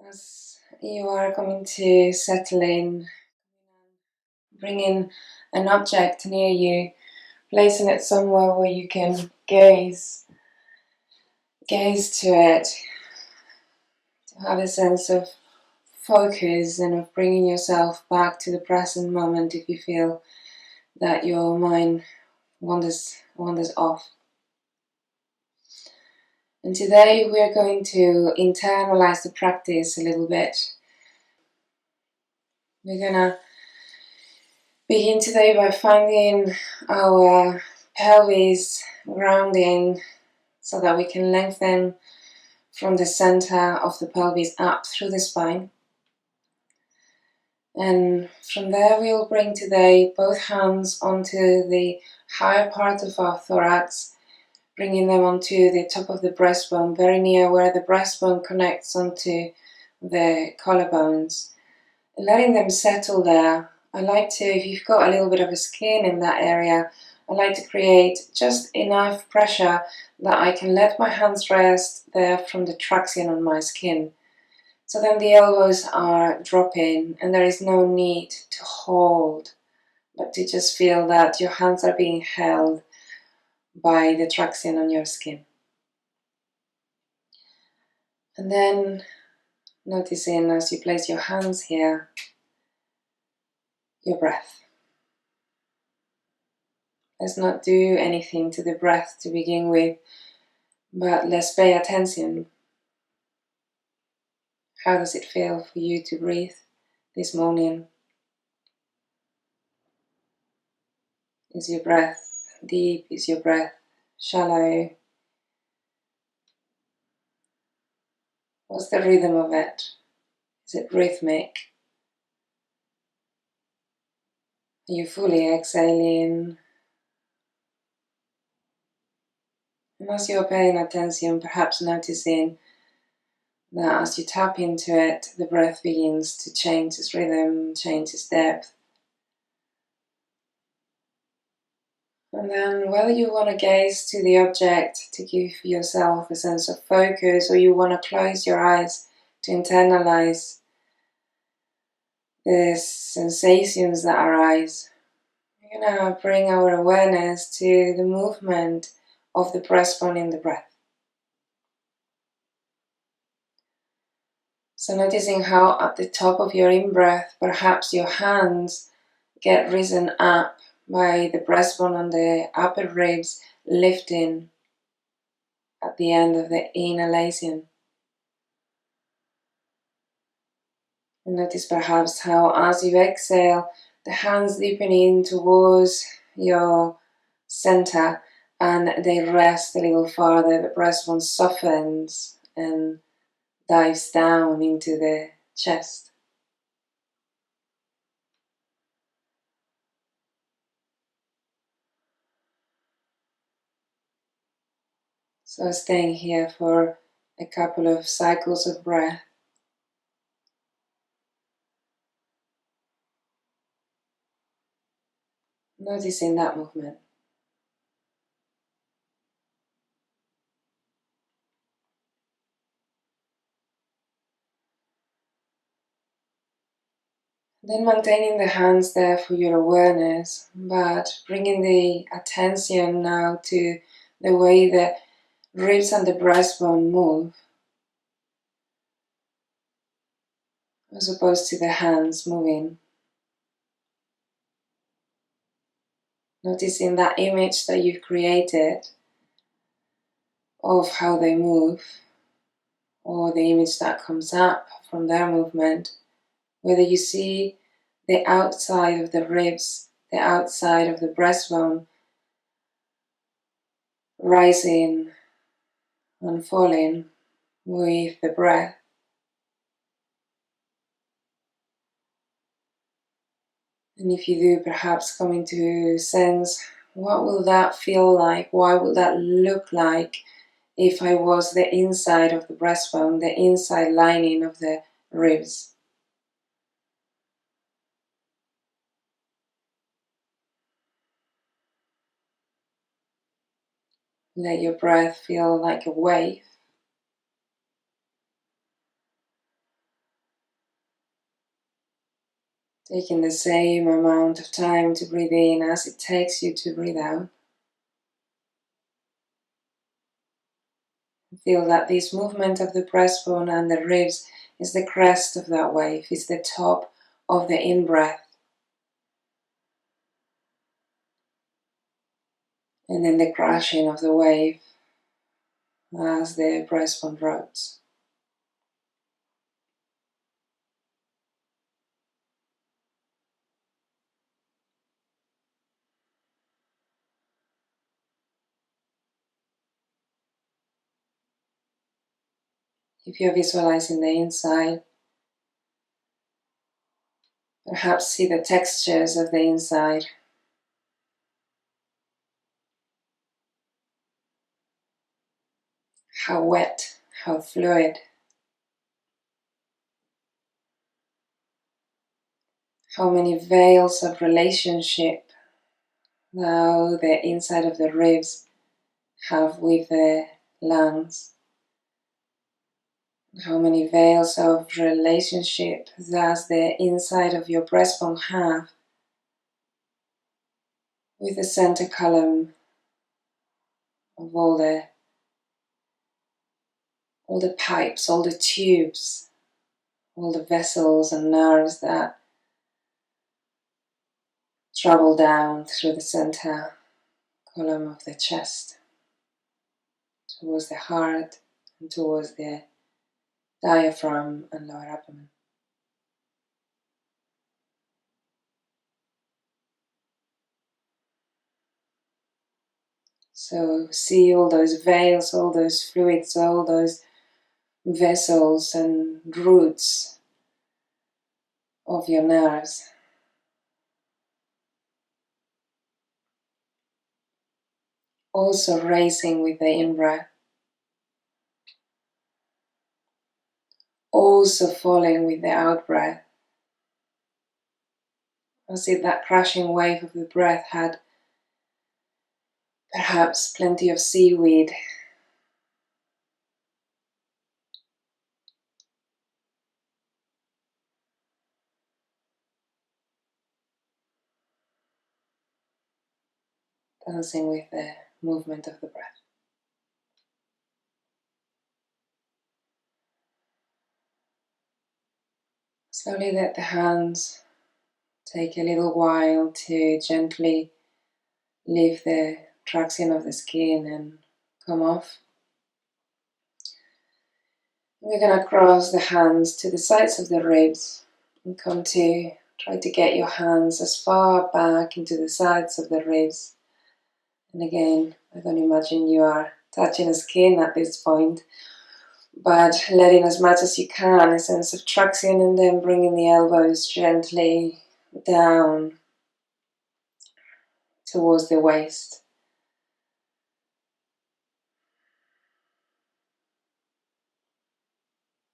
As you are going to settle in, bring in an object near you, placing it somewhere where you can gaze to it, to have a sense of focus and of bringing yourself back to the present moment if you feel that your mind wanders off. And today we're going to internalize the practice a little bit. We're gonna begin today by finding our pelvis grounding so that we can lengthen from the center of the pelvis up through the spine. And from there we'll bring today both hands onto the higher part of our thorax, bringing them onto the top of the breastbone, very near where the breastbone connects onto the collarbones, and letting them settle there. I like to, if you've got a little bit of a skin in that area, I like to create just enough pressure that I can let my hands rest there from the traction on my skin. So then the elbows are dropping and there is no need to hold, but to just feel that your hands are being held by the traction on your skin. And then noticing as you place your hands here, your breath. Let's not do anything to the breath to begin with, but let's pay attention. How does it feel for you to breathe this morning? Is your breath deep? Is your breath shallow? What's the rhythm of it? Is it rhythmic? Are you fully exhaling? And as you're paying attention, perhaps noticing that as you tap into it, the breath begins to change its rhythm, change its depth. And then whether you want to gaze to the object to give yourself a sense of focus, or you want to close your eyes to internalize the sensations that arise, we're going to bring our awareness to the movement of the breastbone in the breath. So noticing how at the top of your in-breath, perhaps your hands get risen up by the breastbone on the upper ribs, lifting at the end of the inhalation. And notice perhaps how as you exhale, the hands deepen in towards your center and they rest a little farther. The breastbone softens and dives down into the chest. So staying here for a couple of cycles of breath. Noticing that movement. Then maintaining the hands there for your awareness, but bringing the attention now to the way the ribs and the breastbone move, as opposed to the hands moving. Noticing that image that you've created of how they move, or the image that comes up from their movement, whether you see the outside of the ribs, the outside of the breastbone rising and falling with the breath. And if you do, perhaps coming to sense, what will that feel like? What would that look like if I was the inside of the breastbone, the inside lining of the ribs? Let your breath feel like a wave. Taking the same amount of time to breathe in as it takes you to breathe out. Feel that this movement of the breastbone and the ribs is the crest of that wave, is the top of the in-breath. And then the crashing of the wave as the breastbone rotates. If you're visualizing the inside, perhaps see the textures of the inside. How wet, how fluid, how many veils of relationship now the inside of the ribs have with the lungs. How many veils of relationship does the inside of your breastbone have with the center column of all the pipes, all the tubes, all the vessels and nerves that travel down through the center column of the chest towards the heart and towards the diaphragm and lower abdomen. So see all those veils, all those fluids, all those vessels and roots of your nerves. Also raising with the in-breath. Also falling with the out-breath. As if that crashing wave of the breath had perhaps plenty of seaweed dancing with the movement of the breath. Slowly let the hands take a little while to gently leave the traction of the skin and come off. We're going to cross the hands to the sides of the ribs and try to get your hands as far back into the sides of the ribs. And again, I don't imagine you are touching the skin at this point, but letting as much as you can, a sense of traction, and then bringing the elbows gently down towards the waist.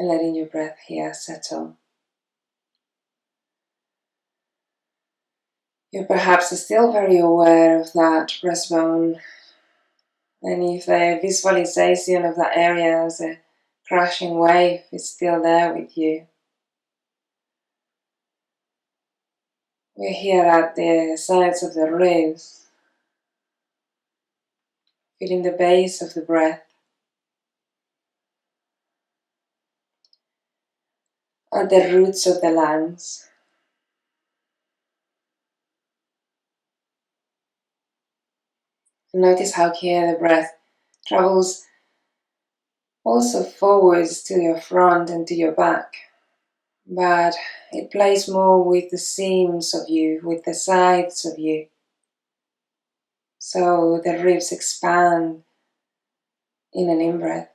And letting your breath here settle. You're perhaps still very aware of that breastbone, and if the visualization of that area as a crashing wave is still there with you. We're here at the sides of the ribs, feeling the base of the breath, at the roots of the lungs. Notice how here the breath travels also forwards to your front and to your back, but it plays more with the seams of you, with the sides of you. So the ribs expand in an in-breath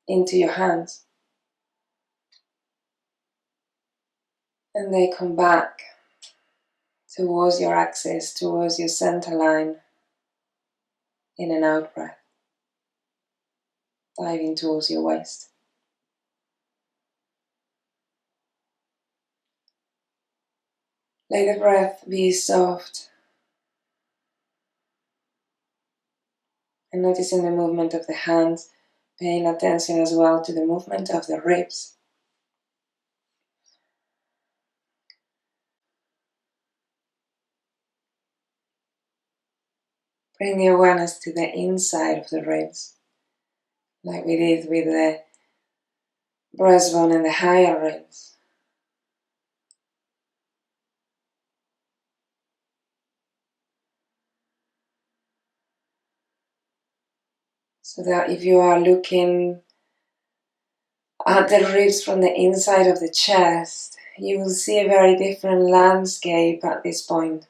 into your hands, and they come back towards your axis, towards your center line in an out-breath, diving towards your waist. Let the breath be soft, and noticing the movement of the hands, paying attention as well to the movement of the ribs. Bring the awareness to the inside of the ribs, like we did with the breastbone and the higher ribs. So that if you are looking at the ribs from the inside of the chest, you will see a very different landscape at this point.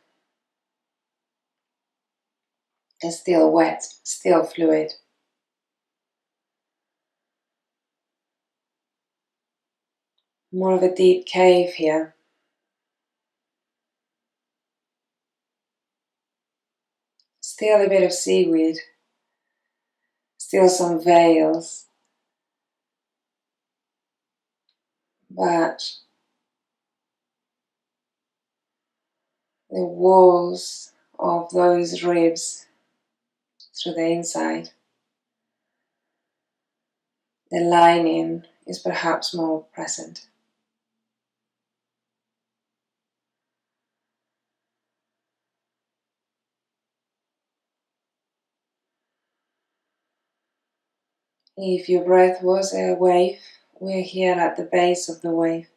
It's still wet, still fluid. More of a deep cave here. Still a bit of seaweed. Still some veils. But the walls of those ribs through the inside, the lining is perhaps more present. If your breath was a wave, we're here at the base of the wave.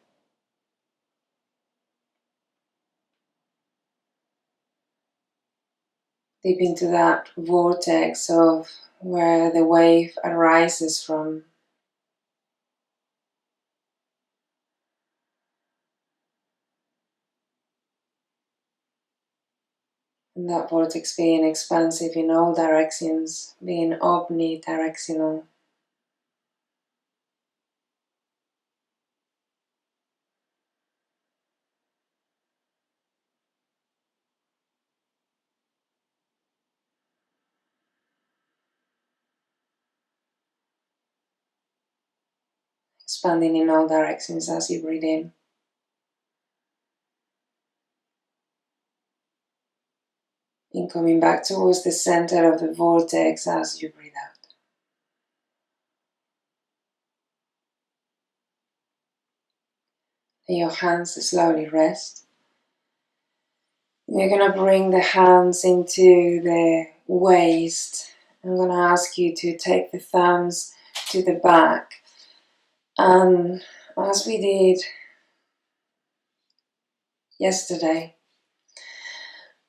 Deep into that vortex of where the wave arises from. And that vortex being expansive in all directions, being omnidirectional. Expanding in all directions as you breathe in. And coming back towards the center of the vortex as you breathe out. Let your hands slowly rest. You're going to bring the hands into the waist. I'm going to ask you to take the thumbs to the back. And as we did yesterday,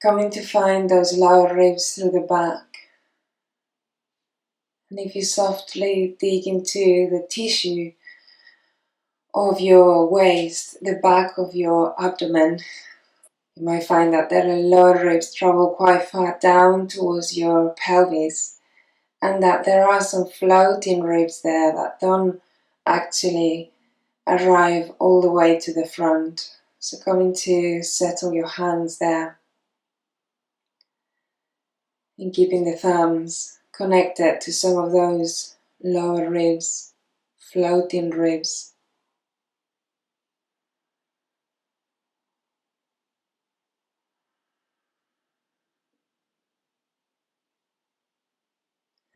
coming to find those lower ribs through the back. And if you softly dig into the tissue of your waist, the back of your abdomen, you might find that the lower ribs travel quite far down towards your pelvis, and that there are some floating ribs there that don't actually arrive all the way to the front. So coming to settle your hands there and keeping the thumbs connected to some of those lower ribs, floating ribs.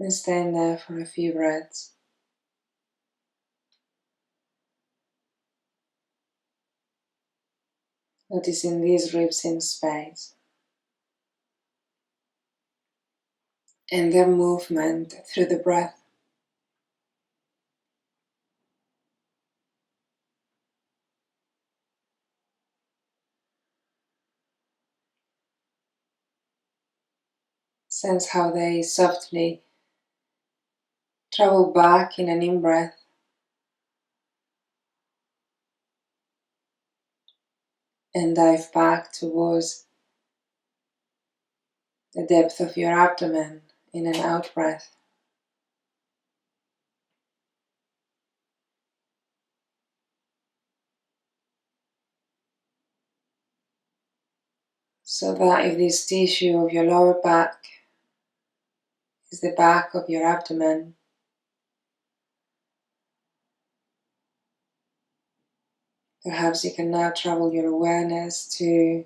And staying there for a few breaths. Noticing these ribs in space. And their movement through the breath. Sense how they softly travel back in an in-breath. And dive back towards the depth of your abdomen in an out-breath. So that if this tissue of your lower back is the back of your abdomen, perhaps you can now travel your awareness to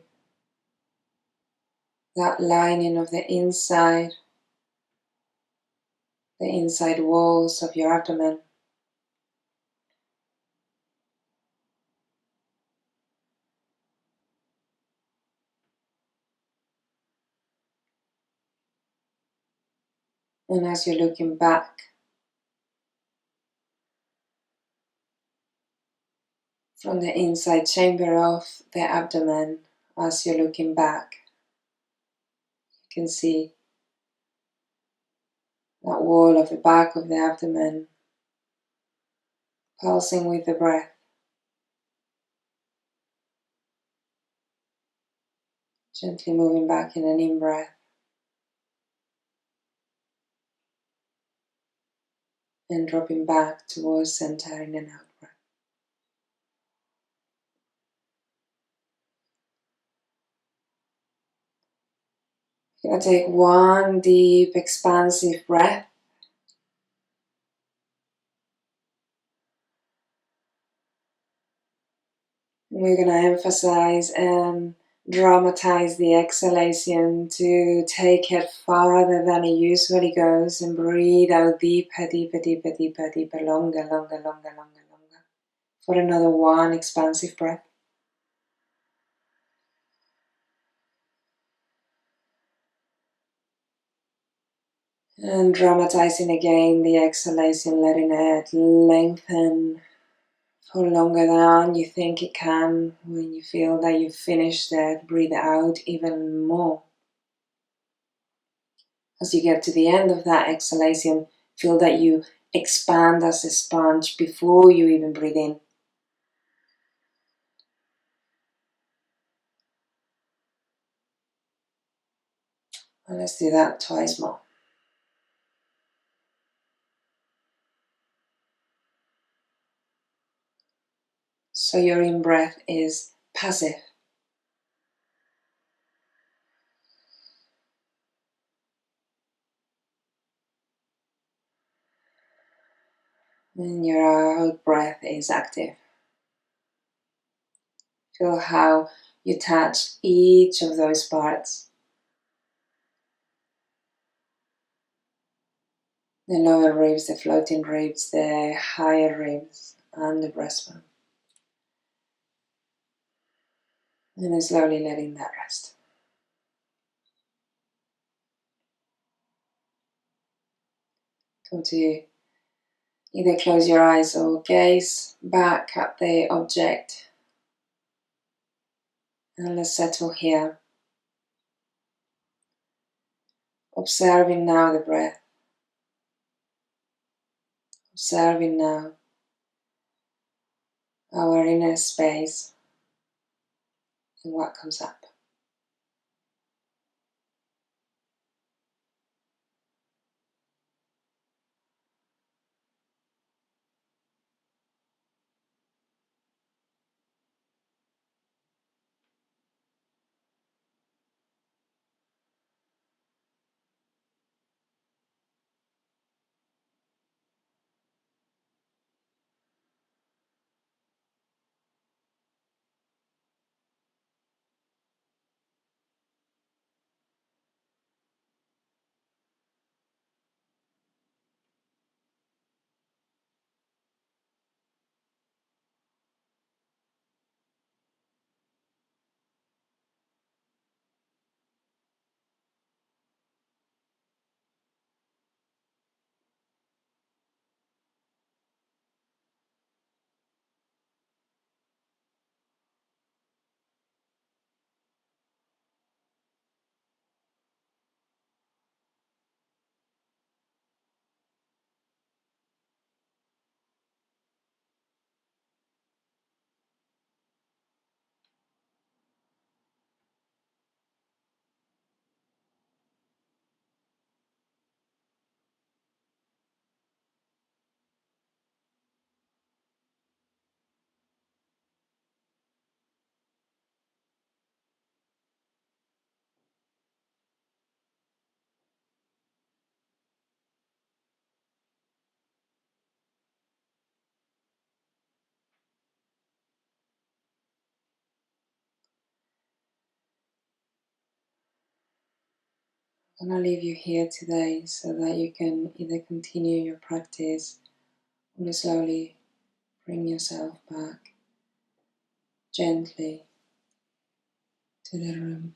that lining of the inside walls of your abdomen. And as you're looking back from the inside chamber of the abdomen, as you're looking back, you can see that wall of the back of the abdomen pulsing with the breath. Gently moving back in an in-breath and dropping back towards center in an out-breath. You're going to take one deep, expansive breath. And we're going to emphasize and dramatize the exhalation to take it farther than it usually goes, and breathe out deeper, deeper, deeper, deeper, deeper, longer, longer, longer, longer, longer. For another one expansive breath. And dramatizing again the exhalation, letting it lengthen for longer than you think it can. When you feel that you've finished it, breathe out even more. As you get to the end of that exhalation, feel that you expand as a sponge before you even breathe in. And let's do that twice more. So your in-breath is passive. And your out-breath is active. Feel how you touch each of those parts. The lower ribs, the floating ribs, the higher ribs, and the breastbone. And then slowly letting that rest. Come to either close your eyes or gaze back at the object. And let's settle here. Observing now the breath. Observing now our inner space and what comes up. I'm going to leave you here today so that you can either continue your practice or slowly bring yourself back gently to the room.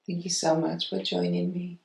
Thank you so much for joining me.